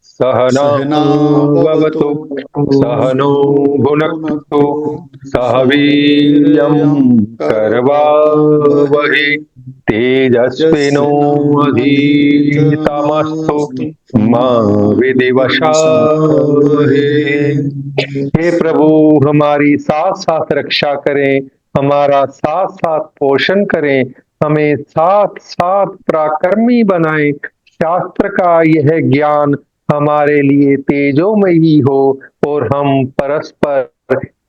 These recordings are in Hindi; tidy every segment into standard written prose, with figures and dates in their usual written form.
सहना सहनाववतु भवतु सहनो भुनक्तु भुनक्तु सह सह वीर्यं वीर्यं करवावहै करवावहै तेजस्विनोऽधीतमस्तु तेजस्विनावधीतमस्तु मा मा विद्विषावहै। विद्विषावहै। हे प्रभु, हमारी साथ साथ रक्षा करें, हमारा साथ साथ पोषण करें, हमें साथ साथ पराक्रमी बनाएं। शास्त्र का यह ज्ञान हमारे लिए तेजोमयी हो और हम परस्पर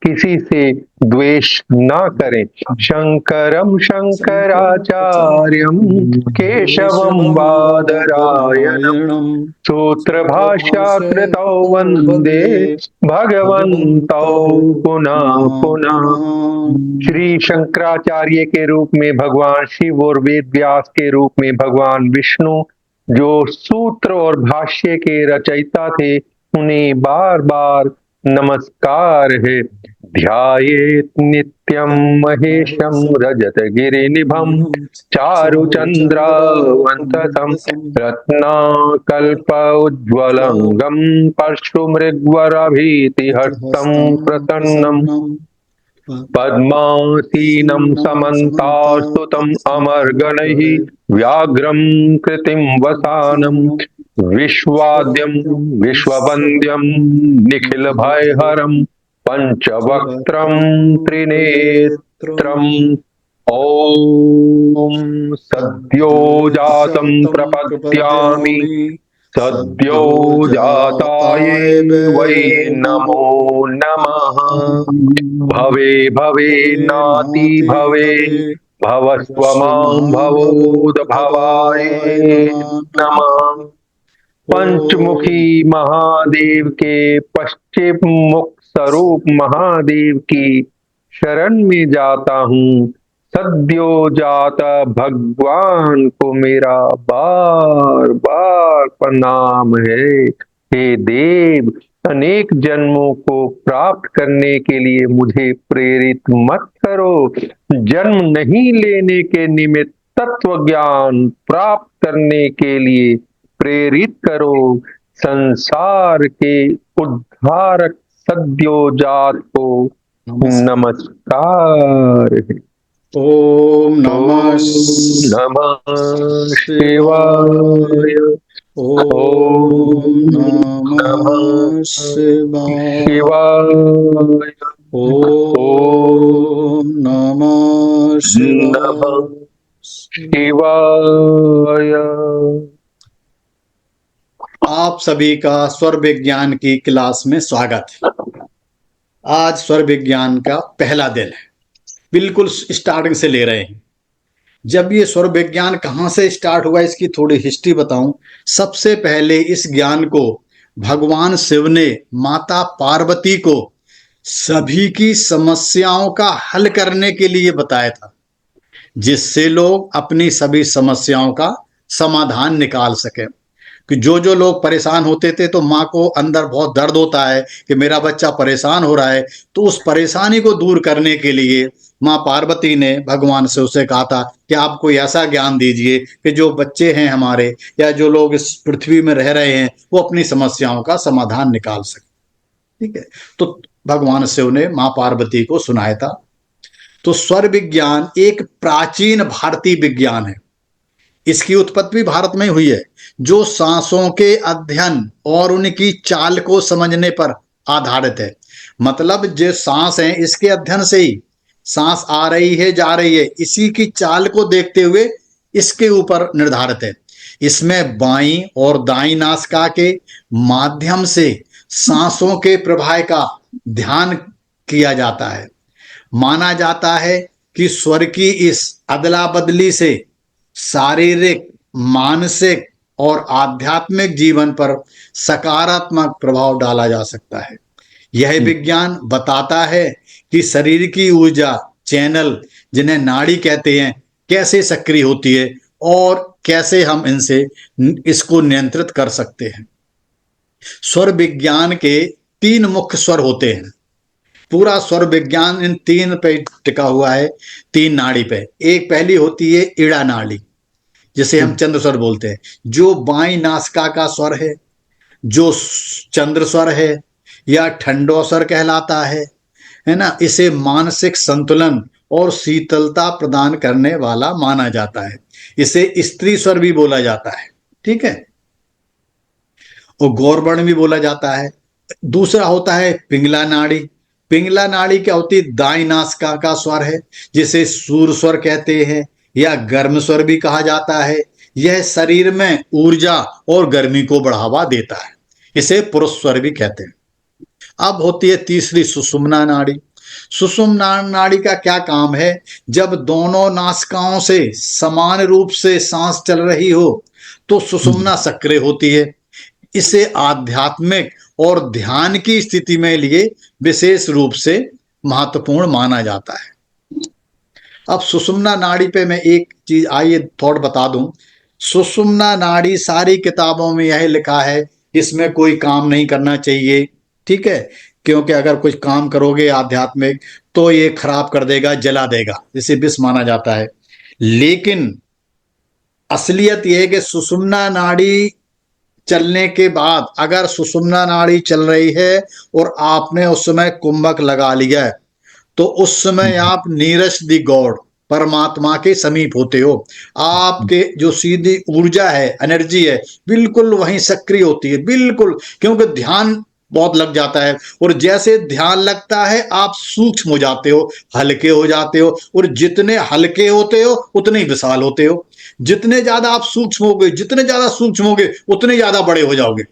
किसी से द्वेष ना करें। शंकरम शंकराचार्यम केशवम केशवं बादरायणम बादरायणं सूत्र भाष्या कृतौ सूत्रभाष्यकृतौ वंदे वन्दे भगवन्तौ भगवन्तौ पुनः पुनः पुनः। पुनः। श्री शंकराचार्य के रूप में भगवान शिव और वेद व्यास के रूप में भगवान विष्णु, जो सूत्र और भाष्य के रचयिता थे, उन्हें बार बार नमस्कार है। ध्यायेत नित्यम महेशम रजत गिरिनिभम चारुचंद्रवंतसम रत्नाकल्पौज्ज्वलंगम परशुमृग्वरभीतिहस्तं प्रसन्नम प्रसन्नं पद्मासीनं सीनं समन्तास्तुतं अमरगणैः समन्तात्तमर्गणैः व्याघ्रं कृतिं वसानं वसानं विश्वाद्यं विश्वाद्यं विश्ववन्द्यं विश्ववन्द्यं निखिलभयहरं पंचवक्त्रं त्रिनेत्रम् पञ्चवक्त्रं ॐ सद्यो जातं सद्योजातं प्रपद्यामि प्रपद्यामि सद्यो जाताय सद्योजाताय वै वै नमो नमो नमः। नमः। भवे भवे भवे नाति नाति भवे भवे भवस्व भवस्व मां मां भवोद भवाय भवोद्भवाय नमः। नमः। पंचमुखी ॐ महादेव के पश्चिम मुख स्वरूप महादेव की शरण में जाता हूँ। सद्यो जाता भगवान को मेरा बार बार प्रणाम है। हे देव, अनेक जन्मों को प्राप्त करने के लिए मुझे प्रेरित मत करो। जन्म नहीं लेने के निमित्त तत्व ज्ञान प्राप्त करने के लिए प्रेरित करो। संसार के उद्धारक सद्योजात को नमस्कार। नमस्कार। ॐ नमः ओम नमः शिवाय। शिवाय। ॐ ओम नमः नमः शिवाय। शिवाय। ओम ॐ नमः नमः शिवाय। शिवाय। आप सभी का स्वर विज्ञान की क्लास में स्वागत है। आज स्वर विज्ञान का पहला दिन है, बिल्कुल स्टार्टिंग से ले रहे हैं। जब ये स्वर विज्ञान कहाँ से स्टार्ट हुआ, इसकी थोड़ी हिस्ट्री बताऊं। सबसे पहले इस ज्ञान को भगवान शिव ने माता पार्वती को सभी की समस्याओं का हल करने के लिए बताया था, जिससे लोग अपनी सभी समस्याओं का समाधान निकाल सके। कि जो जो लोग परेशान होते थे, तो माँ को अंदर बहुत दर्द होता है कि मेरा बच्चा परेशान हो रहा है, तो उस परेशानी को दूर करने के लिए माँ पार्वती ने भगवान से उसे कहा था कि आप कोई ऐसा ज्ञान दीजिए कि जो बच्चे हैं हमारे या जो लोग इस पृथ्वी में रह रहे हैं, वो अपनी समस्याओं का समाधान निकाल सके। ठीक है, तो भगवान शिव ने माँ पार्वती को सुनाया था। तो स्वर विज्ञान एक प्राचीन भारतीय विज्ञान है। इसकी उत्पत्ति भी भारत में हुई है, जो सांसों के अध्ययन और उनकी चाल को समझने पर आधारित है। मतलब जो सांस है, इसके अध्ययन से ही सांस आ रही है जा रही है, इसी की चाल को देखते हुए इसके ऊपर निर्धारित है। इसमें बाईं और दाईं नासिका के माध्यम से सांसों के प्रवाह का ध्यान किया जाता है। माना जाता है कि स्वर की इस अदला बदली से शारीरिक, मानसिक और आध्यात्मिक जीवन पर सकारात्मक प्रभाव डाला जा सकता है। यह विज्ञान बताता है कि शरीर की ऊर्जा चैनल, जिन्हें नाड़ी कहते हैं, कैसे सक्रिय होती है और कैसे हम इनसे इसको नियंत्रित कर सकते हैं। स्वर विज्ञान के तीन मुख्य स्वर होते हैं। पूरा स्वर विज्ञान इन तीन पे टिका हुआ है, तीन नाड़ी पे। एक पहली होती है इड़ा नाड़ी। जिसे हम चंद्र स्वर बोलते हैं। जो बाई नासिका का स्वर है, जो चंद्र स्वर है या ठंडो स्वर कहलाता है ना, इसे मानसिक संतुलन और शीतलता प्रदान करने वाला माना जाता है। इसे स्त्री स्वर भी बोला जाता है, ठीक है, और गौरवर्ण भी बोला जाता है। दूसरा होता है पिंगला नाड़ी। पिंगला नाड़ी क्या होती है? दाई नासिका का स्वर है, जिसे सूर स्वर कहते हैं या गर्म स्वर भी कहा जाता है। यह शरीर में ऊर्जा और गर्मी को बढ़ावा देता है। इसे पुरुष स्वर भी कहते हैं। अब होती है तीसरी सुषुम्ना नाड़ी। सुषुम्ना नाड़ी का क्या काम है? जब दोनों नासिकाओं से समान रूप से सांस चल रही हो तो सुषुम्ना सक्रिय होती है। इसे आध्यात्मिक और ध्यान की स्थिति में लिए विशेष रूप से महत्वपूर्ण माना जाता है। अब सुषुम्ना नाड़ी पे मैं एक चीज आइए थोड़ा बता दूं। सुषुम्ना नाड़ी सारी किताबों में यह लिखा है, इसमें कोई काम नहीं करना चाहिए, ठीक है, क्योंकि अगर कुछ काम करोगे आध्यात्मिक तो ये खराब कर देगा, जला देगा, इसे विष माना जाता है। लेकिन असलियत यह है कि सुषुम्ना नाड़ी चलने के बाद अगर सुषुम्ना नाड़ी चल रही है और आपने उस समय कुंभक लगा लिया है तो उस समय आप नीरज दी गॉड, परमात्मा के समीप होते हो। आपके जो सीधी ऊर्जा है, एनर्जी है, बिल्कुल वहीं सक्रिय होती है, बिल्कुल, क्योंकि ध्यान बहुत लग जाता है। और जैसे ध्यान लगता है आप सूक्ष्म हो जाते हो, हल्के हो जाते हो, और जितने हल्के होते हो उतने ही विशाल होते हो। जितने ज्यादा आप सूक्ष्म होगे, जितने ज्यादा सूक्ष्म होगे उतने ज्यादा बड़े हो जाओगे।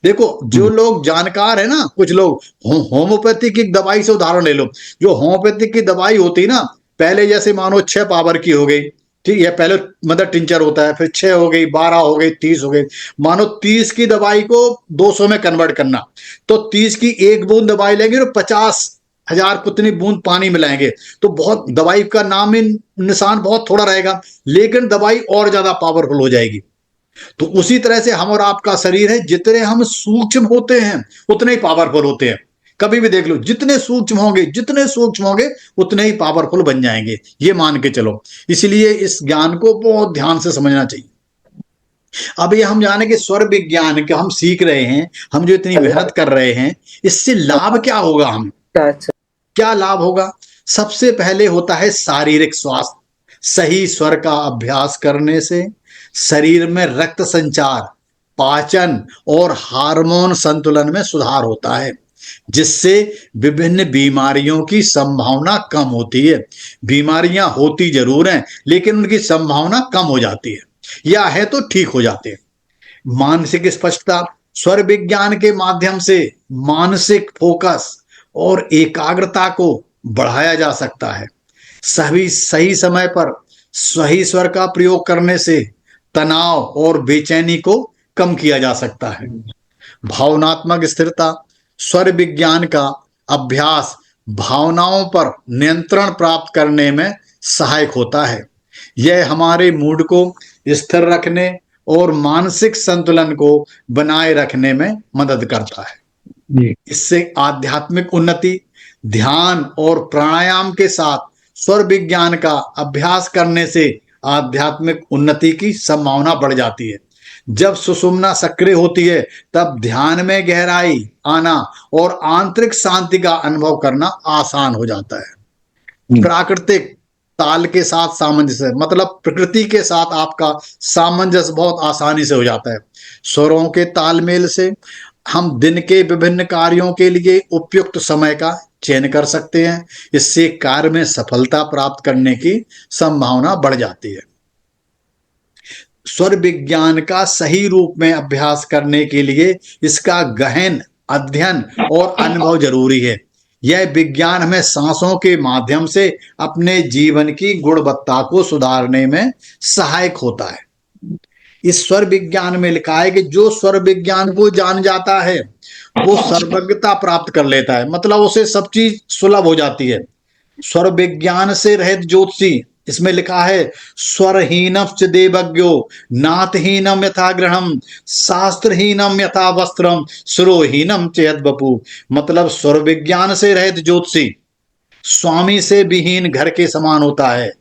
देखो, जो लोग जानकार है ना, कुछ लोग होम्योपैथिक की दवाई से उदाहरण ले लो। जो होम्योपैथिक की दवाई होती ना, पहले जैसे मानो 6 पावर की हो गई, ठीक है, पहले मतलब टिंचर होता है, फिर 6 हो गई, 12 हो गई, 30 हो गई। मानो 30 की दवाई को 200 में कन्वर्ट करना, तो 30 की एक बूंद दवाई लेंगे तो 50,000 कितनी बूंद पानी मिलाएंगे, तो बहुत दवाई का नाम निशान बहुत थोड़ा रहेगा, लेकिन दवाई और ज्यादा पावरफुल हो जाएगी। तो उसी तरह से हम और आपका शरीर है, जितने हम सूक्ष्म होते हैं उतने ही पावरफुल होते हैं। कभी भी देख लो, जितने सूक्ष्म होंगे, जितने सूक्ष्म होंगे उतने ही पावरफुल बन जाएंगे, ये मान के चलो। इसलिए इस ज्ञान को बहुत ध्यान से समझना चाहिए। अब ये हम जाने कि स्वर विज्ञान के हम सीख रहे हैं, हम जो इतनी मेहनत कर रहे हैं, इससे लाभ क्या होगा? हमें क्या लाभ होगा? सबसे पहले होता है शारीरिक स्वास्थ्य। सही स्वर का अभ्यास करने से शरीर में रक्त संचार, पाचन और हार्मोन संतुलन में सुधार होता है, जिससे विभिन्न बीमारियों की संभावना कम होती है। बीमारियां होती जरूर हैं, लेकिन उनकी संभावना कम हो जाती है, या है तो ठीक हो जाते हैं। मानसिक स्पष्टता। स्वर विज्ञान के माध्यम से मानसिक फोकस और एकाग्रता को बढ़ाया जा सकता है। सही समय पर सही स्वर का प्रयोग करने से तनाव और बेचैनी को कम किया जा सकता है। भावनात्मक स्थिरता। स्वर विज्ञान का अभ्यास भावनाओं पर नियंत्रण प्राप्त करने में सहायक होता है। यह हमारे मूड को स्थिर रखने और मानसिक संतुलन को बनाए रखने में मदद करता है। इससे आध्यात्मिक उन्नति। ध्यान और प्राणायाम के साथ स्वर विज्ञान का अभ्यास करने से आध्यात्मिक उन्नति की संभावना बढ़ जाती है। जब सुषुम्ना सक्रिय होती है तब ध्यान में गहराई आना और आंतरिक शांति का अनुभव करना आसान हो जाता है। प्राकृतिक ताल के साथ सामंजस्य, मतलब प्रकृति के साथ आपका सामंजस्य बहुत आसानी से हो जाता है। स्वरों के तालमेल से हम दिन के विभिन्न कार्यों के लिए उपयुक्त समय का चयन कर सकते हैं। इससे कार्य में सफलता प्राप्त करने की संभावना बढ़ जाती है। स्वर विज्ञान का सही रूप में अभ्यास करने के लिए इसका गहन अध्ययन और अनुभव जरूरी है। यह विज्ञान हमें सांसों के माध्यम से अपने जीवन की गुणवत्ता को सुधारने में सहायक होता है। इस स्वर विज्ञान में लिखा है कि जो स्वर विज्ञान को जान जाता है वो सर्वज्ञता प्राप्त कर लेता है, मतलब उसे सब चीज सुलभ हो जाती है। स्वर विज्ञान से रहित ज्योतिषी, इसमें लिखा है स्वरहीनम च देवज्ञो नाथहीनम यथा ग्रहणम शास्त्रहीनम यथा वस्त्रम सुरोहीनम च यद्वपु। मतलब स्वर विज्ञान से रहित ज्योतिषी स्वामी से विहीन घर के समान होता है,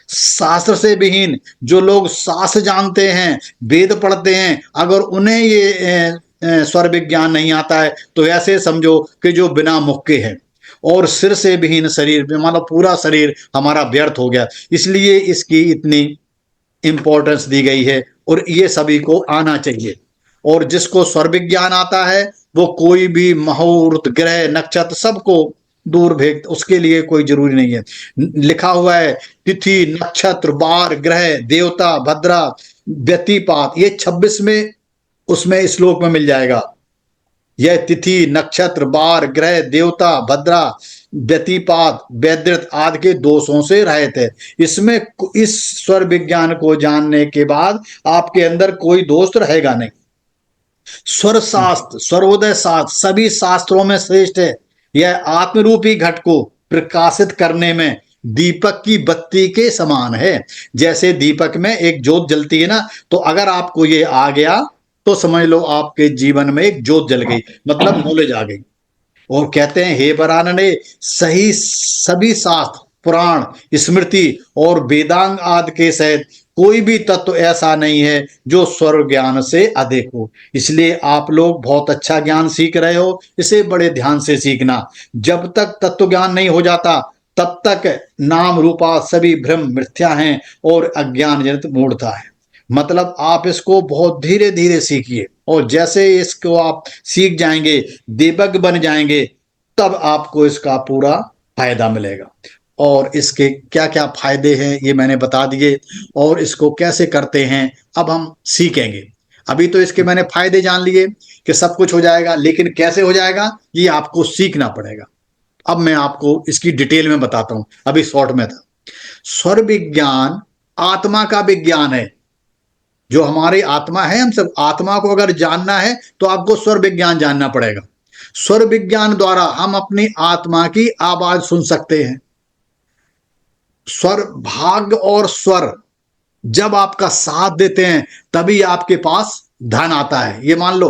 शास्त्र से विहीन जो लोग शास्त्र जानते हैं, वेद पढ़ते हैं, अगर उन्हें ये स्वर विज्ञान नहीं आता है तो ऐसे समझो कि जो बिना मुख के है। और सिर से विहीन शरीर में मतलब पूरा शरीर हमारा व्यर्थ हो गया। इसलिए इसकी इतनी इंपॉर्टेंस दी गई है और ये सभी को आना चाहिए। और जिसको स्वर विज्ञान आता है वो कोई भी मुहूर्त, ग्रह, नक्षत्र सबको दूर भेज, उसके लिए कोई जरूरी नहीं है। लिखा हुआ है तिथि, नक्षत्र, वार, ग्रह, देवता, भद्रा, व्यतिपात, ये 26 में उसमें श्लोक में मिल जाएगा। यह तिथि, नक्षत्र, वार, ग्रह, देवता, भद्रा, व्यतिपात, वैद्यत आदि के दोषों से रहित है। इसमें इस स्वर विज्ञान को जानने के बाद आपके अंदर कोई दोष रहेगा नहीं। स्वर शास्त्र, सर्वोदय शास्त्र सभी शास्त्रों में श्रेष्ठ है। यह आत्मरूपी घट को प्रकाशित करने में दीपक की बत्ती के समान है। जैसे दीपक में एक जोत जलती है ना, तो अगर आपको ये आ गया तो समझ लो आपके जीवन में एक जोत जल गई, मतलब नॉलेज आ गई। और कहते हैं हे वरानने, सही सभी शास्त्र, पुराण, स्मृति और वेदांग आदि के सहित कोई भी तत्व ऐसा नहीं है जो स्वर ज्ञान से अधिक हो। इसलिए आप लोग बहुत अच्छा ज्ञान सीख रहे हो, इसे बड़े ध्यान से सीखना। जब तक तत्व ज्ञान नहीं हो जाता तब तक नाम रूपा सभी भ्रम मिथ्या हैं और अज्ञान जनित मूढ़ता है। मतलब आप इसको बहुत धीरे धीरे सीखिए और जैसे इसको आप सीख जाएंगे, देवज्ञ बन जाएंगे, तब आपको इसका पूरा फायदा मिलेगा। और इसके क्या क्या फायदे हैं ये मैंने बता दिए, और इसको कैसे करते हैं अब हम सीखेंगे। अभी तो इसके मैंने फायदे जान लिए कि सब कुछ हो जाएगा, लेकिन कैसे हो जाएगा ये आपको सीखना पड़ेगा। अब मैं आपको इसकी डिटेल में बताता हूं, अभी शॉर्ट में था। स्वर विज्ञान आत्मा का विज्ञान है। जो हमारी आत्मा है, हम सब आत्मा को अगर जानना है तो आपको स्वर विज्ञान जानना पड़ेगा। स्वर विज्ञान द्वारा हम अपनी आत्मा की आवाज सुन सकते हैं। स्वर भाग्य और स्वर जब आपका साथ देते हैं तभी आपके पास धन आता है। ये मान लो,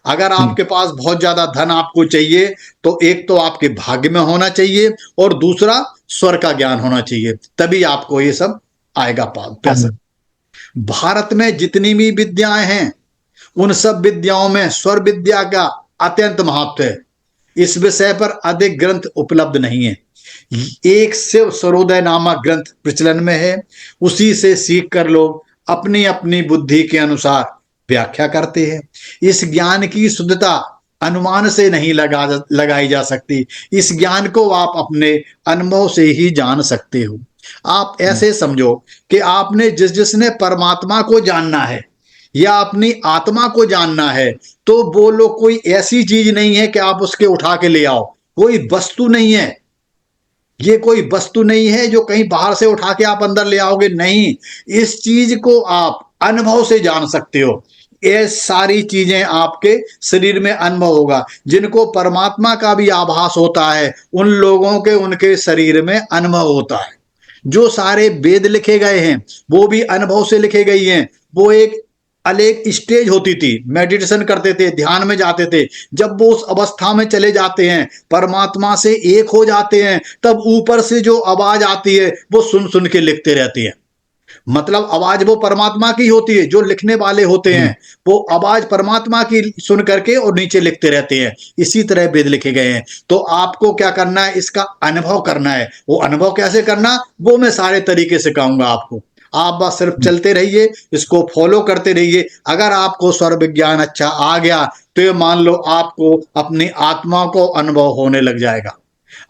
अगर आपके पास बहुत ज्यादा धन आपको चाहिए तो एक तो आपके भाग्य में होना चाहिए और दूसरा स्वर का ज्ञान होना चाहिए, तभी आपको ये सब आएगा पैसा। भारत में जितनी भी विद्याएं हैं उन सब विद्याओं में स्वर विद्या का अत्यंत महत्व है। इस विषय पर अधिक ग्रंथ उपलब्ध नहीं है। एक शिव सर्वोदय नामक ग्रंथ प्रचलन में है, उसी से सीख कर लोग अपनी अपनी बुद्धि के अनुसार व्याख्या करते हैं। इस ज्ञान की शुद्धता अनुमान से नहीं लगाई जा सकती। इस ज्ञान को आप अपने अनुभव से ही जान सकते हो। आप ऐसे समझो कि आपने जिसने परमात्मा को जानना है या अपनी आत्मा को जानना है, तो वो लोग कोई ऐसी चीज नहीं है कि आप उसके उठा के ले आओ, कोई वस्तु नहीं है। ये कोई वस्तु नहीं है जो कहीं बाहर से उठा के आप अंदर ले आओगे, नहीं। इस चीज को आप अनुभव से जान सकते हो। ये सारी चीजें आपके शरीर में अनुभव होगा। जिनको परमात्मा का भी आभास होता है उन लोगों के उनके शरीर में अनुभव होता है। जो सारे वेद लिखे गए हैं वो भी अनुभव से लिखे गई हैं। वो एक अलग स्टेज होती थी, मेडिटेशन करते थे, ध्यान में जाते थे। जब वो उस अवस्था में चले जाते हैं, परमात्मा से एक हो जाते हैं, तब ऊपर से जो आवाज आती है वो सुन सुन के लिखते रहती है। मतलब आवाज वो परमात्मा की होती है, जो लिखने वाले होते हैं वो आवाज परमात्मा की सुन करके और नीचे लिखते रहते हैं। इसी तरह वेद लिखे गए हैं। तो आपको क्या करना है, इसका अनुभव करना है। वो अनुभव कैसे करना वो मैं सारे तरीके से कहूंगा आपको। आप बस सिर्फ चलते रहिए, इसको फॉलो करते रहिए। अगर आपको स्वर विज्ञान अच्छा आ गया तो ये मान लो आपको अपनी आत्मा को अनुभव होने लग जाएगा।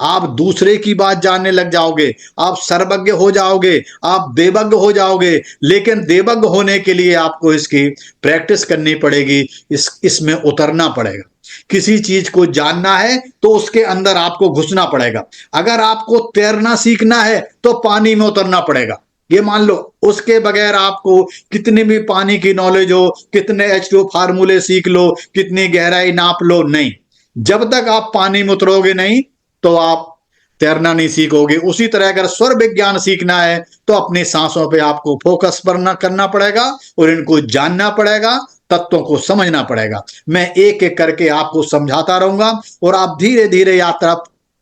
आप दूसरे की बात जानने लग जाओगे, आप सर्वज्ञ हो जाओगे, आप देवज्ञ हो जाओगे। लेकिन देवज्ञ होने के लिए आपको इसकी प्रैक्टिस करनी पड़ेगी, इसमें उतरना पड़ेगा। किसी चीज को जानना है तो उसके अंदर आपको घुसना पड़ेगा। अगर आपको तैरना सीखना है तो पानी में उतरना पड़ेगा। ये मान लो, उसके बगैर आपको कितनी भी पानी की नॉलेज हो, कितने H2O फार्मूले सीख लो, कितनी गहराई नाप लो, नहीं। जब तक आप पानी में उतरोगे नहीं तो आप तैरना नहीं सीखोगे। उसी तरह अगर स्वर विज्ञान सीखना है तो अपनी सांसों पे आपको फोकस करना पड़ेगा और इनको जानना पड़ेगा, तत्वों को समझना पड़ेगा। मैं एक एक करके आपको समझाता रहूंगा और आप धीरे धीरे यात्रा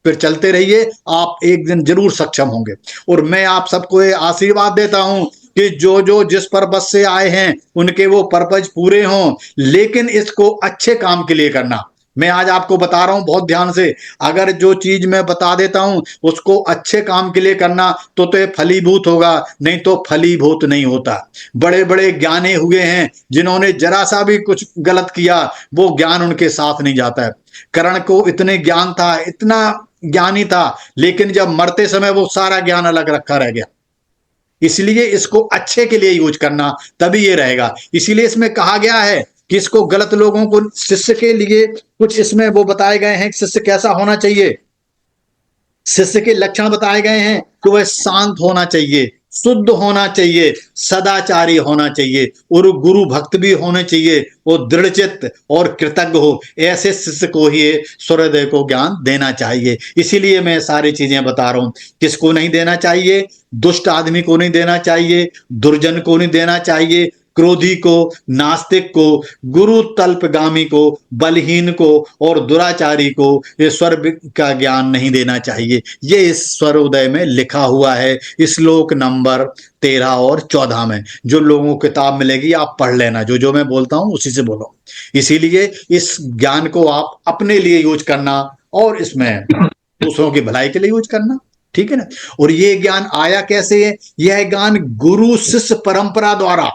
फिर चलते रहिए, आप एक दिन जरूर सक्षम होंगे। और मैं आप सबको ये आशीर्वाद देता हूं कि जो जो जिस पर्पज से आए हैं उनके वो पर्पज पूरे हों, लेकिन इसको अच्छे काम के लिए करना। मैं आज आपको बता रहा हूं बहुत ध्यान से, अगर जो चीज मैं बता देता हूं उसको अच्छे काम के लिए करना तो ये फलीभूत होगा, नहीं तो फलीभूत नहीं होता। बड़े बड़े ज्ञानी हुए हैं जिन्होंने जरा सा भी कुछ गलत किया, वो ज्ञान उनके साथ नहीं जाता है। कर्ण को इतने ज्ञान था, इतना ज्ञानी था, लेकिन जब मरते समय वो सारा ज्ञान अलग रखा रह गया। इसलिए इसको अच्छे के लिए यूज करना, तभी ये रहेगा। इसीलिए इसमें कहा गया है कि इसको गलत लोगों को, शिष्य के लिए कुछ इसमें वो बताए गए हैं कि शिष्य कैसा होना चाहिए। शिष्य के लक्षण बताए गए हैं कि वह शांत होना चाहिए, शुद्ध होना चाहिए, सदाचारी होना चाहिए और गुरु भक्त भी होने चाहिए, वो दृढ़चित्त और कृतज्ञ हो। ऐसे शिष्य को ही सूर्योदय को ज्ञान देना चाहिए। इसीलिए मैं सारी चीजें बता रहा हूं। किसको नहीं देना चाहिए? दुष्ट आदमी को नहीं देना चाहिए, दुर्जन को नहीं देना चाहिए, क्रोधी को, नास्तिक को, गुरु तल्पगामी को, बलहीन को और दुराचारी को ये स्वर्ग का ज्ञान नहीं देना चाहिए। ये इस स्वरोदय में लिखा हुआ है, श्लोक नंबर 13 और 14 में। जो लोगों को किताब मिलेगी आप पढ़ लेना, जो जो मैं बोलता हूं उसी से बोलो। इसीलिए इस ज्ञान को आप अपने लिए यूज करना और इसमें दूसरों की भलाई के लिए यूज करना, ठीक है ना। और ये ज्ञान आया कैसे है? यह ज्ञान गुरु शिष्य परंपरा द्वारा,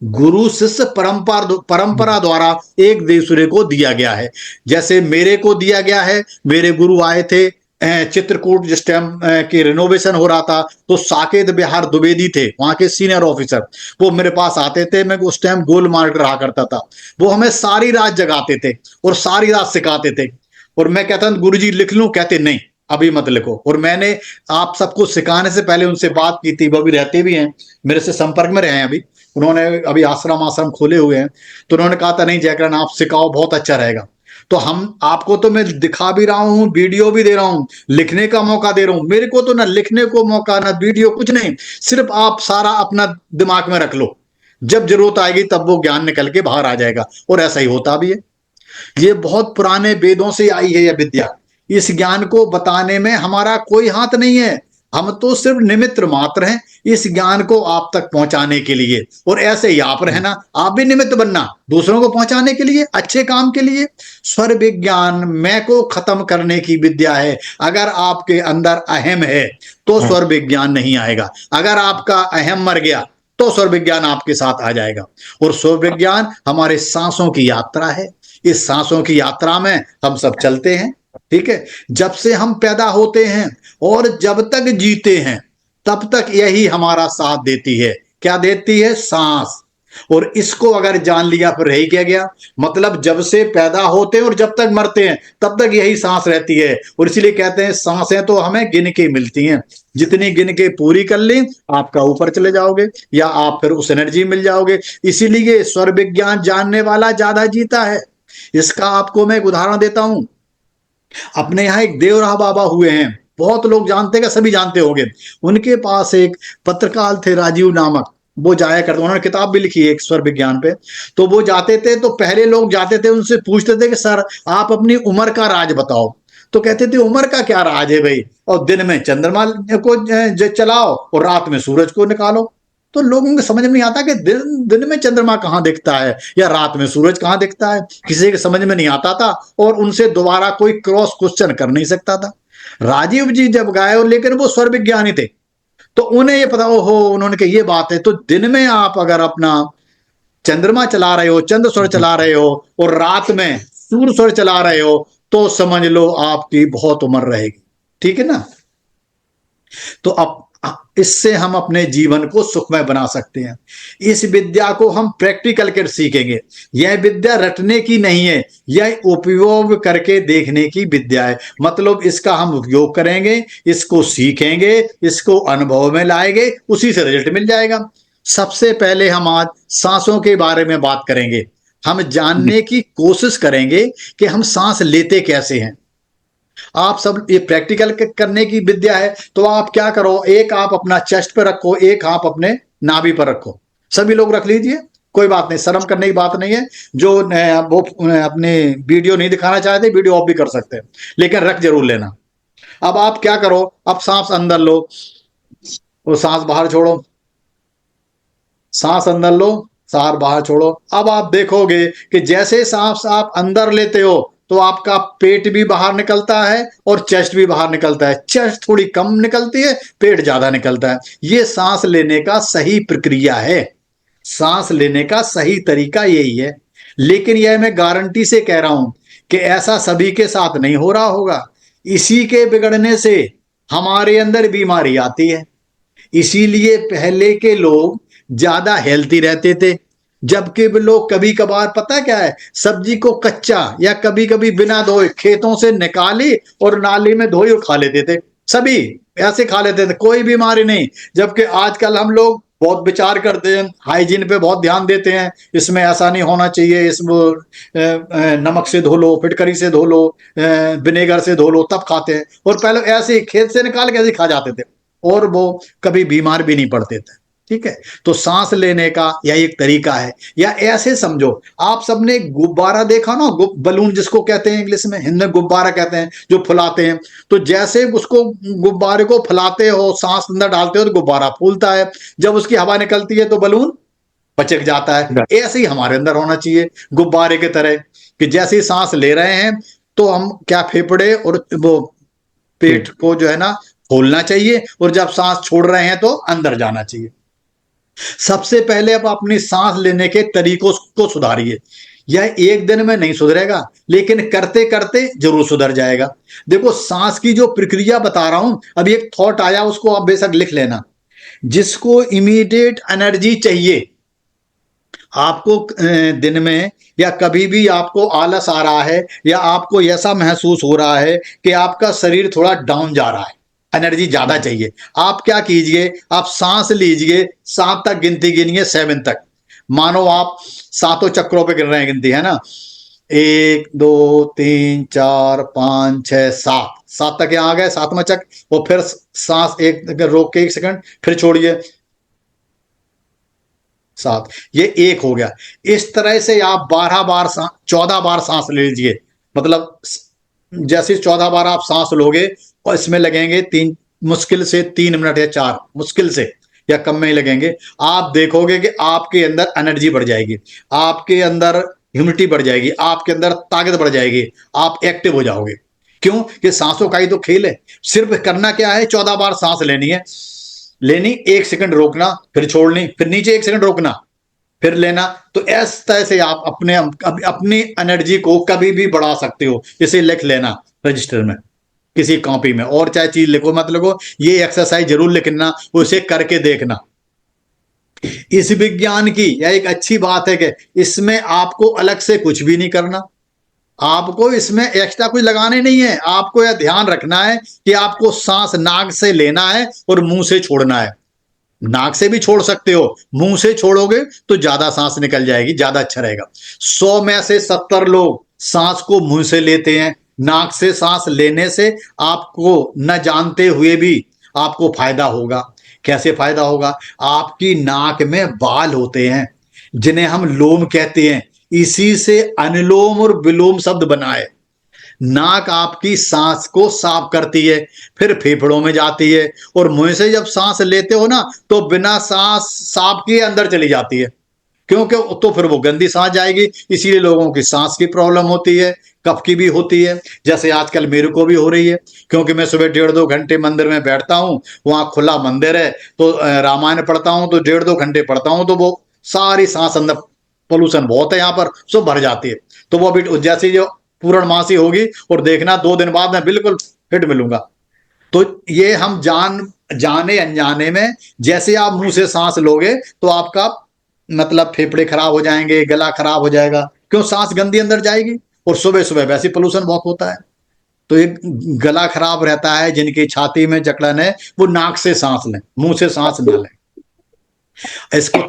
गुरु शिष्य परंपरा द्वारा एक दूसरे को दिया गया है। जैसे मेरे को दिया गया है, मेरे गुरु आए थे चित्रकूट, जिस टाइम की रिनोवेशन हो रहा था, तो साकेत बिहार द्विवेदी थे वहां के सीनियर ऑफिसर। वो मेरे पास आते थे, मैं उस टाइम गोल मार्क रहा करता था। वो हमें सारी रात जगाते थे और सारी रात सिखाते थे। और मैं कहता गुरुजी लिख लूं, कहते नहीं अभी मत लिखो। और मैंने आप सबको सिखाने से पहले उनसे बात की थी, वो भी रहते भी हैं, मेरे से संपर्क में रहे हैं अभी। उन्होंने अभी आश्रम खोले हुए हैं, तो उन्होंने कहा था नहीं जयकरण आप सिखाओ, बहुत अच्छा रहेगा। तो हम आपको तो मैं दिखा भी रहा हूं, वीडियो भी दे रहा हूं, लिखने का मौका दे रहा हूं। मेरे को तो ना लिखने को मौका, ना वीडियो, कुछ नहीं। सिर्फ आप सारा अपना दिमाग में रख लो, जब जरूरत आएगी तब वो ज्ञान निकल के बाहर आ जाएगा। और ऐसा ही होता भी है। ये बहुत पुराने वेदों से आई है यह विद्या। इस ज्ञान को बताने में हमारा कोई हाथ नहीं है, हम तो सिर्फ निमित्त मात्र हैं इस ज्ञान को आप तक पहुंचाने के लिए। और ऐसे ही आप रहना, आप भी निमित्त बनना दूसरों को पहुंचाने के लिए, अच्छे काम के लिए। स्वर विज्ञान मैं को खत्म करने की विद्या है। अगर आपके अंदर अहम है तो स्वर विज्ञान नहीं आएगा। अगर आपका अहम मर गया तो स्वर विज्ञान आपके साथ आ जाएगा। और स्वर विज्ञान हमारे सांसों की यात्रा है। इस सांसों की यात्रा में हम सब चलते हैं, ठीक है। जब से हम पैदा होते हैं और जब तक जीते हैं तब तक यही हमारा साथ देती है। क्या देती है? सांस। और इसको अगर जान लिया फिर रही क्या गया। मतलब जब से पैदा होते हैं और जब तक मरते हैं तब तक यही सांस रहती है। और इसीलिए कहते हैं सांसें तो हमें गिन के मिलती हैं, जितनी गिन के पूरी कर ली आपका ऊपर चले जाओगे या आप फिर उस एनर्जी मिल जाओगे। इसीलिए स्वर विज्ञान जानने वाला ज्यादा जीता है। इसका आपको मैं एक उदाहरण देता हूं। अपने यहाँ एक देवराह बाबा हुए हैं, बहुत लोग जानते हैं, सभी जानते होंगे। उनके पास एक पत्रकार थे राजीव नामक, वो जाया करते, उन्होंने किताब भी लिखी है एक स्वर विज्ञान पे। तो वो जाते थे, तो पहले लोग जाते थे उनसे पूछते थे कि सर आप अपनी उम्र का राज बताओ। तो कहते थे उम्र का क्या राज है भाई, और दिन में चंद्रमा को चलाओ और रात में सूरज को निकालो। तो लोगों को समझ में नहीं आता कि दिन में चंद्रमा कहाँ दिखता है या रात में सूरज कहाँ दिखता है। किसी के समझ में नहीं आता था और उनसे दोबारा कोई क्रॉस क्वेश्चन कर नहीं सकता था। राजीव जी जब गए, और लेकिन वो स्वर विज्ञानी थे, तो उन्हें ये पता, ओहो, उन्होंने कहा ये बात है। तो दिन में आप अगर अपना चंद्रमा चला रहे हो, चंद्र स्वर चला रहे हो, और रात में सूर्य स्वर चला रहे हो, तो समझ लो आपकी बहुत उम्र रहेगी, ठीक है ना। तो अब इससे हम अपने जीवन को सुखमय बना सकते हैं। इस विद्या को हम प्रैक्टिकल कर सीखेंगे। यह विद्या रटने की नहीं है, यह उपयोग करके देखने की विद्या है। मतलब इसका हम उपयोग करेंगे, इसको सीखेंगे, इसको अनुभव में लाएंगे, उसी से रिजल्ट मिल जाएगा। सबसे पहले हम आज सांसों के बारे में बात करेंगे। हम जानने की कोशिश करेंगे कि हम सांस लेते कैसे हैं। आप सब ये प्रैक्टिकल करने की विद्या है। तो आप क्या करो, एक आप अपना चेस्ट पे रखो, एक आप अपने नाभि पर रखो। सभी लोग रख लीजिए, कोई बात नहीं, शर्म करने की बात नहीं है। जो वो अपने वीडियो नहीं दिखाना चाहते, वीडियो ऑफ भी कर सकते हैं, लेकिन रख जरूर लेना। अब आप क्या करो, अब सांस अंदर लो और सांस बाहर छोड़ो, सांस अंदर लो, सांस बाहर छोड़ो। अब आप देखोगे कि जैसे सांस आप अंदर लेते हो तो आपका पेट भी बाहर निकलता है और चेस्ट भी बाहर निकलता है। चेस्ट थोड़ी कम निकलती है, पेट ज्यादा निकलता है। ये सांस लेने का सही प्रक्रिया है, सांस लेने का सही तरीका यही है। लेकिन यह मैं गारंटी से कह रहा हूं कि ऐसा सभी के साथ नहीं हो रहा होगा। इसी के बिगड़ने से हमारे अंदर बीमारी आती है। इसीलिए पहले के लोग ज्यादा हेल्थी रहते थे, जबकि वे लोग कभी कभार पता क्या है, सब्जी को कच्चा या कभी कभी बिना धोए खेतों से निकाली और नाली में धोई और खा लेते थे। सभी ऐसे खा लेते थे, कोई बीमारी नहीं। जबकि आजकल हम लोग बहुत विचार करते हैं, हाइजीन पे बहुत ध्यान देते हैं, इसमें ऐसा नहीं होना चाहिए, इसमें नमक से धो लो, फिटकरी से धो लो, विनेगर से धो लो, तब खाते हैं। और पहले ऐसे ही खेत से निकाल के ऐसे ही खा जाते थे और वो कभी बीमार भी नहीं पड़ते थे। ठीक है, तो सांस लेने का यह एक तरीका है। या ऐसे समझो, आप सबने गुब्बारा देखा ना, बलून जिसको कहते हैं, इंग्लिश में, हिंदी में गुब्बारा कहते हैं, जो फुलाते हैं। तो जैसे उसको गुब्बारे को फुलाते हो, सांस अंदर डालते हो तो गुब्बारा फूलता है, जब उसकी हवा निकलती है तो बलून पचक जाता है। ऐसे ही हमारे अंदर होना चाहिए गुब्बारे की तरह, कि जैसे ही सांस ले रहे हैं तो हम क्या, फेफड़े और वो पेट को जो है ना खोलना चाहिए, और जब सांस छोड़ रहे हैं तो अंदर जाना चाहिए। सबसे पहले आप अपनी सांस लेने के तरीकों को सुधारिए। यह एक दिन में नहीं सुधरेगा, लेकिन करते करते जरूर सुधर जाएगा। देखो, सांस की जो प्रक्रिया बता रहा हूं, अभी एक थॉट आया, उसको आप बेशक लिख लेना। जिसको इमीडिएट एनर्जी चाहिए, आपको दिन में या कभी भी आपको आलस आ रहा है, या आपको ऐसा महसूस हो रहा है कि आपका शरीर थोड़ा डाउन जा रहा है, एनर्जी ज्यादा चाहिए, आप क्या कीजिए, आप सांस लीजिए, 7 तक गिनती गिनिए, 7 तक। मानो आप 7 चक्रों पे गिन रहे हैं, गिनती है ना, 1 2 3 4 5 6 7, 7 तक यहाँ आ गए, 7वां चक्र। और फिर सांस एक रोक के 1 सेकंड, फिर छोड़िए, 7, ये 1 हो गया। इस तरह से आप 12 बार 14 बार सांस ले लीजिए। मतलब जैसे 14 बार आप सांस लोगे और इसमें लगेंगे मुश्किल से 3 मिनट या 4, मुश्किल से, या कम में ही लगेंगे। आप देखोगे कि आपके अंदर एनर्जी बढ़ जाएगी, आपके अंदर ह्यूमिडिटी बढ़ जाएगी, आपके अंदर ताकत बढ़ जाएगी, आप एक्टिव हो जाओगे। क्यों? कि सांसों का ही तो खेल है। सिर्फ करना क्या है, 14 बार सांस लेनी है, लेनी, 1 सेकंड रोकना, फिर छोड़नी, फिर नीचे 1 सेकंड रोकना, फिर लेना। तो इस तरह से आप अपनी एनर्जी को कभी भी बढ़ा सकते हो। इसे लिख लेना रजिस्टर में, किसी कॉपी में, और चाहे चीज लिखो मत लिखो, ये एक्सरसाइज जरूर लिखना, उसे करके देखना। इस विज्ञान की यह एक अच्छी बात है कि इसमें आपको अलग से कुछ भी नहीं करना, आपको इसमें एक्स्ट्रा कुछ लगाने नहीं है। आपको यह ध्यान रखना है कि आपको सांस नाक से लेना है और मुंह से छोड़ना है। नाक से भी छोड़ सकते हो, मुंह से छोड़ोगे तो ज्यादा सांस निकल जाएगी, ज्यादा अच्छा रहेगा। 100 में से 70 लोग सांस को मुंह से लेते हैं। नाक से सांस लेने से आपको न जानते हुए भी आपको फायदा होगा। कैसे फायदा होगा? आपकी नाक में बाल होते हैं जिन्हें हम लोम कहते हैं, इसी से अनुलोम और विलोम शब्द बना है। नाक आपकी सांस को साफ करती है, फिर फेफड़ों में जाती है, और मुंह से जब सांस लेते हो ना तो बिना सांस साफ किए अंदर चली जाती है, क्योंकि तो फिर वो गंदी सांस जाएगी। इसीलिए लोगों की सांस की प्रॉब्लम होती है, कफ की भी होती है, जैसे आजकल मेरे को भी हो रही है। क्योंकि मैं सुबह 1.5-2 घंटे मंदिर में बैठता हूँ, वहां खुला मंदिर है, तो रामायण पढ़ता हूँ, तो 1.5-2 घंटे पढ़ता हूँ, तो वो सारी सांस अंदर, पोल्यूशन बहुत है यहाँ पर, सब भर जाती है। तो वो अभी जैसे जो पूर्णमासी होगी, और देखना 2 दिन बाद मैं बिल्कुल फिट मिलूंगा। तो ये हम जाने अनजाने में, जैसे आप मुंह से सांस लोगे तो आपका मतलब फेफड़े खराब हो जाएंगे, गला खराब हो जाएगा। क्यों? सांस गंदी अंदर जाएगी, और सुबह सुबह वैसे पोल्यूशन बहुत होता है, तो एक गला खराब रहता है। जिनकी छाती में जकड़न है वो नाक से सांस लें, मुंह से सांस न लें। इसको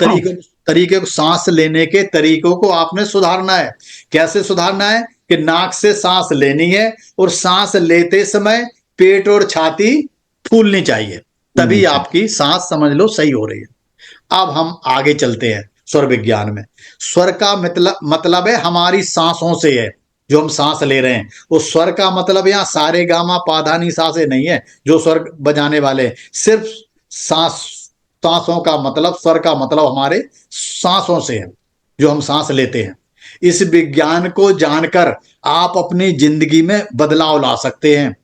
तरीके को, सांस लेने के तरीकों को आपने सुधारना है। कैसे सुधारना है? कि नाक से सांस लेनी है, और सांस लेते समय पेट और छाती फूलनी चाहिए, तभी आपकी सांस समझ लो सही हो रही है। अब हम आगे चलते हैं स्वर विज्ञान में। स्वर का मतलब है हमारी सांसों से है, जो हम सांस ले रहे हैं। वो स्वर का मतलब यहाँ सारे गामा पाधानी सा से नहीं है जो स्वर बजाने वाले हैं। सिर्फ सांस, सांसों का मतलब, स्वर का मतलब हमारे सांसों से है, जो हम सांस लेते हैं। इस विज्ञान को जानकर आप अपनी जिंदगी में बदलाव ला सकते हैं।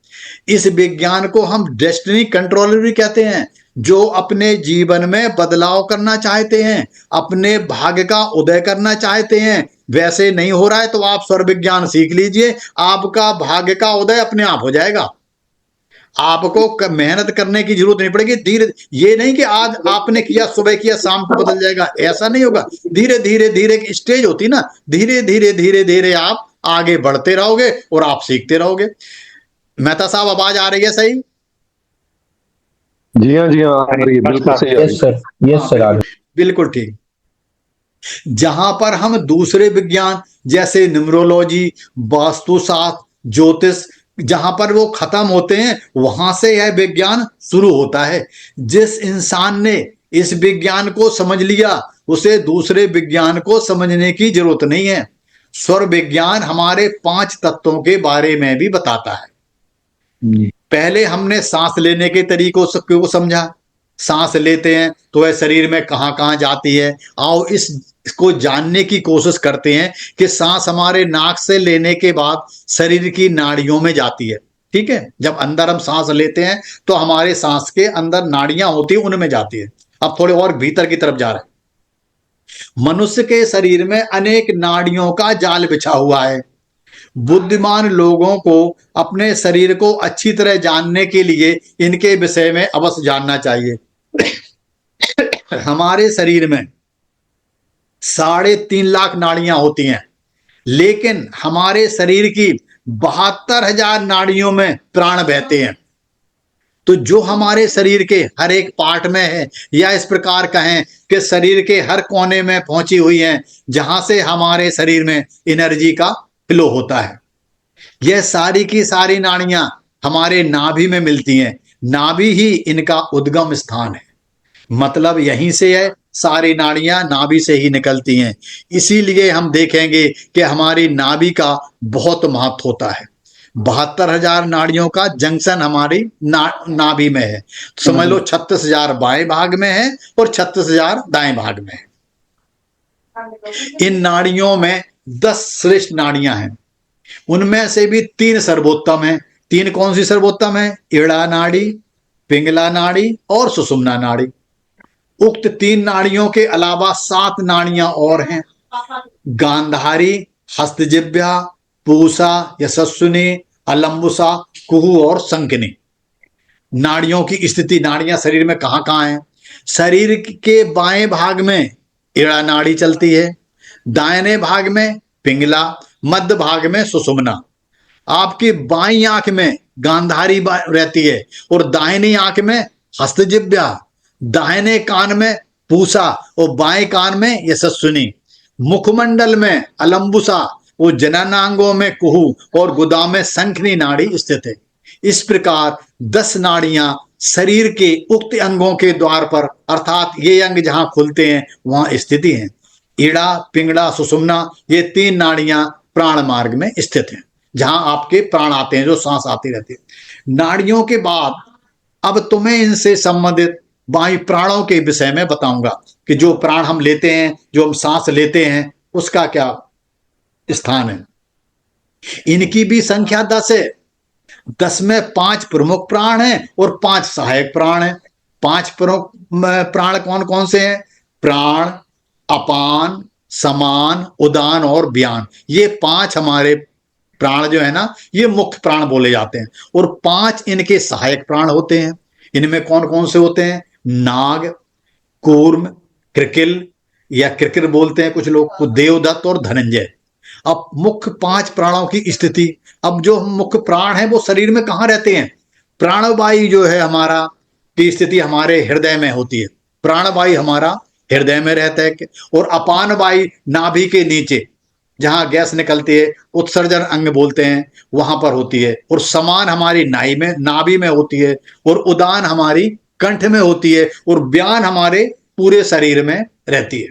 इस विज्ञान को हम डेस्टिनी कंट्रोलर भी कहते हैं। जो अपने जीवन में बदलाव करना चाहते हैं, अपने भाग्य का उदय करना चाहते हैं, वैसे नहीं हो रहा है तो आप स्वर विज्ञान सीख लीजिए, आपका भाग्य का उदय अपने आप हो जाएगा। आपको मेहनत करने की जरूरत नहीं पड़ेगी। धीरे, ये नहीं कि आज आपने किया, सुबह किया, शाम को बदल जाएगा, ऐसा नहीं होगा। धीरे धीरे धीरे की स्टेज होती है ना, धीरे धीरे धीरे धीरे आप आगे बढ़ते रहोगे और आप सीखते रहोगे। मेहता साहब, आवाज आ रही है सही? जी हाँ, आ रही है, बिल्कुल सही आ रही यस सर, यस सर। बिल्कुल ठीक। जहां पर हम दूसरे विज्ञान जैसे न्यूमरोलॉजी, वास्तुशास्त्र, ज्योतिष, जहां पर वो खत्म होते हैं, वहां से यह विज्ञान शुरू होता है। जिस इंसान ने इस विज्ञान को समझ लिया, उसे दूसरे विज्ञान को समझने की जरूरत नहीं है। स्वर विज्ञान हमारे 5 तत्वों के बारे में भी बताता है। पहले हमने सांस लेने के तरीकों को समझा। सांस लेते हैं तो वह शरीर में कहां कहां जाती है। आओ इसको जानने की कोशिश करते हैं कि सांस हमारे नाक से लेने के बाद शरीर की नाड़ियों में जाती है। ठीक है, जब अंदर हम सांस लेते हैं तो हमारे सांस के अंदर नाड़ियां होती है, उनमें जाती है। अब थोड़े और भीतर की तरफ जा रहे हैं। मनुष्य के शरीर में अनेक नाड़ियों का जाल बिछा हुआ है। बुद्धिमान लोगों को अपने शरीर को अच्छी तरह जानने के लिए इनके विषय में अवश्य जानना चाहिए। हमारे शरीर में 3.5 लाख नाड़ियां होती हैं, लेकिन हमारे शरीर की 72,000 नाड़ियों में प्राण बहते हैं। तो जो हमारे शरीर के हर एक पार्ट में है, या इस प्रकार कहें कि शरीर के हर कोने में पहुंची हुई हैं, जहां से हमारे शरीर में एनर्जी का फ्लो होता है। यह सारी की सारी नाड़ियां हमारे नाभि में मिलती हैं। नाभि ही इनका उद्गम स्थान है, मतलब यहीं से है, सारी नाड़ियां नाभि से ही निकलती हैं। इसीलिए हम देखेंगे कि हमारी नाभि का बहुत महत्व होता है। 72,000 नाड़ियों का जंक्शन हमारी नाभि में है। समझ लो 36,000 बाएं भाग में है और 36,000 दाएं भाग में है। इन नाड़ियों में 10 श्रेष्ठ नाड़ियां हैं। उनमें से भी 3 सर्वोत्तम हैं। 3 कौन सी सर्वोत्तम है? ईड़ा नाड़ी, पिंगला नाड़ी और सुषुम्ना नाड़ी। उक्त 3 नाड़ियों के अलावा 7 नाड़ियां और हैं। गांधारी, हस्तजिह्वा, पूषा, यशस्विनी, अलंबुसा, कुहू और संकिनी। नाड़ियों की स्थिति, नाड़ियां शरीर में कहां कहां हैं? शरीर के बाएं भाग में ईड़ा नाड़ी चलती है, दाहिने भाग में पिंगला, मध्य भाग में सुषुम्ना। आपकी बाईं आंख में गांधारी रहती है और दाहिनी आंख में हस्तजिह्वा, दाहिने कान में पूषा और बाएं कान में यशस्विनी। मुखमंडल में अलंबुसा, वो जननांगों में कुहू और गुदा में संखनी नाड़ी स्थित है। इस प्रकार 10 नाड़ियां शरीर के उक्त अंगों के द्वार पर, अर्थात ये अंग जहां खुलते हैं वहां स्थिति है। ईड़ा, पिंगला, सुषुम्ना, ये 3 नाड़ियां प्राण मार्ग में स्थित हैं, जहां आपके प्राण आते हैं, जो सांस आती रहती है। नाड़ियों के बाद अब तुम्हें इनसे संबंधित बाई प्राणों के विषय में बताऊंगा कि जो प्राण हम लेते हैं, जो हम सांस लेते हैं, उसका क्या स्थान है। इनकी भी संख्या 10 है। 10 में 5 प्रमुख प्राण हैं और 5 सहायक प्राण हैं। 5 प्रमुख प्राण कौन कौन से हैं? प्राण, अपान, समान, उदान और व्यान। ये 5 हमारे प्राण जो है ना, ये मुख्य प्राण बोले जाते हैं, और 5 इनके सहायक प्राण होते हैं। इनमें कौन कौन से होते हैं? नाग, कूर्म, कृकिल, या कृकिर बोलते हैं कुछ लोग, देवदत्त और धनंजय। अब मुख्य 5 प्राणों की स्थिति। अब जो मुख्य प्राण है वो शरीर में कहां रहते हैं? प्राणवायु जो है हमारा की स्थिति हमारे हृदय में होती है। प्राणवायु हमारा हृदय में रहता है, और अपान वायु नाभि के नीचे जहां गैस निकलती है, उत्सर्जन अंग बोलते हैं, वहां पर होती है। और समान हमारी नाभि में होती है, और उदान हमारी कंठ में होती है, और व्यान हमारे पूरे शरीर में रहती है।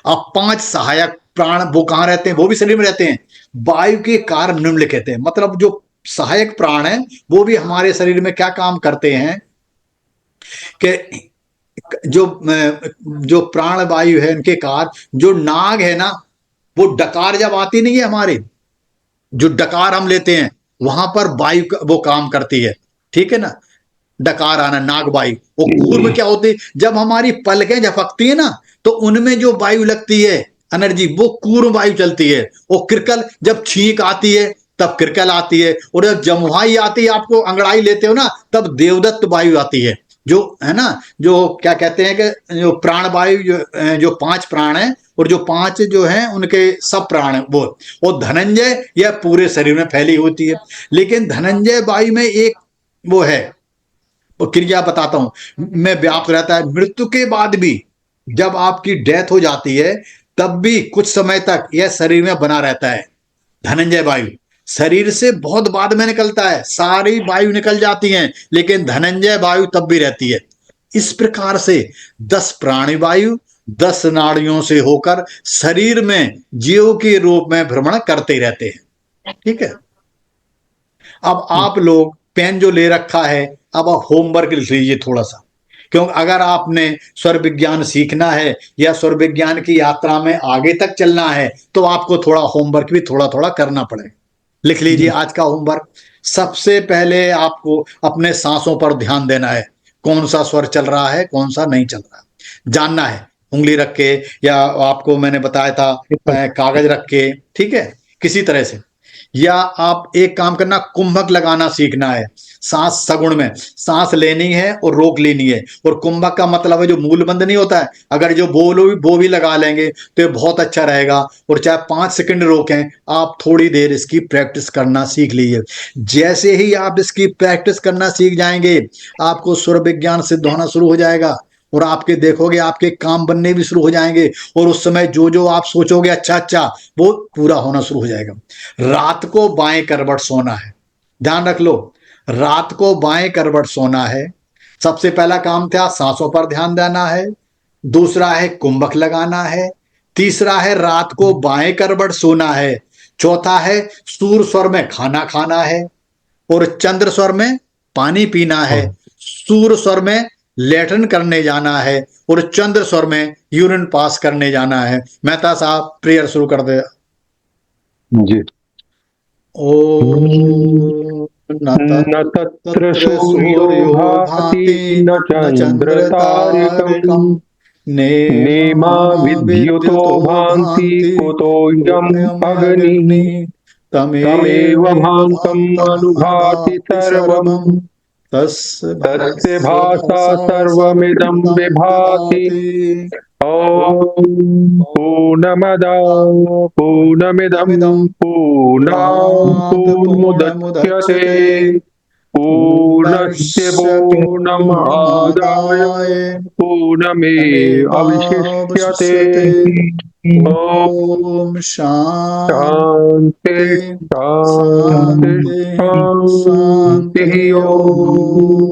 अब 5 सहायक प्राण वो कहाँ रहते हैं? वो भी शरीर में रहते हैं। वायु के कार्य निम्नलिखित है, मतलब जो सहायक प्राण है वो भी हमारे शरीर में क्या काम करते हैं कि जो प्राण वायु है उनके कार्य, जो नाग है ना, वो डकार जब आती नहीं है हमारे, जो डकार हम लेते हैं वहां पर वायु वो काम करती है, ठीक है ना। डकार आना, नाग वायु। वो कूर्म क्या होती है? जब हमारी पलकें झपकती है ना, तो उनमें जो वायु लगती है एनर्जी, वो कूर्म वायु चलती है। वो क्रिकल, जब छींक आती है तब क्रिकल आती है, और जब जमुहाई आती है, आपको अंगड़ाई लेते हो ना, तब देवदत्त वायु आती है। जो है ना, जो क्या कहते हैं कि जो प्राण वायु, जो 5 प्राण है, और जो 5 जो हैं उनके सब प्राण वो धनंजय यह पूरे शरीर में फैली होती है। लेकिन धनंजय वायु में एक वो है, वो क्रिया बताता हूं, मैं व्याप्त रहता है मृत्यु के बाद भी। जब आपकी डेथ हो जाती है तब भी कुछ समय तक यह शरीर में बना रहता है। धनंजय वायु शरीर से बहुत बाद में निकलता है, सारी वायु निकल जाती हैं, लेकिन धनंजय वायु तब भी रहती है। इस प्रकार से 10 प्राणी वायु 10 नाड़ियों से होकर शरीर में जीव के रूप में भ्रमण करते रहते हैं, ठीक है। अब आप लोग पेन जो ले रखा है, अब आप होमवर्क लिख लीजिए थोड़ा सा, क्योंकि अगर आपने स्वर विज्ञान सीखना है या स्वर विज्ञान की यात्रा में आगे तक चलना है, तो आपको थोड़ा होमवर्क भी थोड़ा थोड़ा करना पड़ेगा। लिख लीजिए आज का होमवर्क। सबसे पहले आपको अपने सांसों पर ध्यान देना है, कौन सा स्वर चल रहा है, कौन सा नहीं चल रहा, जानना है। उंगली रख के, या आपको मैंने बताया था कागज रख के, ठीक है, किसी तरह से। या आप एक काम करना, कुंभक लगाना सीखना है। सांस सगुण में सांस लेनी है और रोक लेनी है। और कुंभक का मतलब है जो मूलबंध नहीं होता है, अगर जो बोलो वो भी लगा लेंगे तो ये बहुत अच्छा रहेगा। और चाहे 5 सेकंड रोकें, आप थोड़ी देर इसकी प्रैक्टिस करना सीख लीजिए। जैसे ही आप इसकी प्रैक्टिस करना सीख जाएंगे, आपको स्वर विज्ञान सिद्ध होना शुरू हो जाएगा, और आपके देखोगे आपके काम बनने भी शुरू हो जाएंगे। और उस समय जो जो आप सोचोगे अच्छा अच्छा, वो पूरा होना शुरू हो जाएगा। रात को बाएं करवट सोना है, ध्यान रख लो, रात को बाएं करवट सोना है। सबसे पहला काम था सांसों पर ध्यान देना है, दूसरा है कुंभक लगाना है, तीसरा है रात को बाएं करवट सोना है, चौथा है सूर स्वर में खाना खाना है, और चंद्र स्वर में पानी पीना है, सूर स्वर में लेटन करने जाना है, और चंद्र स्वर में यूरिन पास करने जाना है। मेहता साहब प्रेयर शुरू कर दे। जी। ओ न तत्र सूर्यो भाति न चंद्र तारकम् नेमा विद्युतो भान्ति कुतोऽयम् अग्निः तमेव भान्तम् अनुभाति सर्वम् तस्य भासा सर्वमिदं विभाति। ॐ पूर्णमदः पूर्णमिदं पूर्णात् पूर्णमुदच्यते पूर्णस्य पूर्णमादाय पूर्णमेवावशिष्यते। ओम शांति शांति शांति शांति शांति। शांति।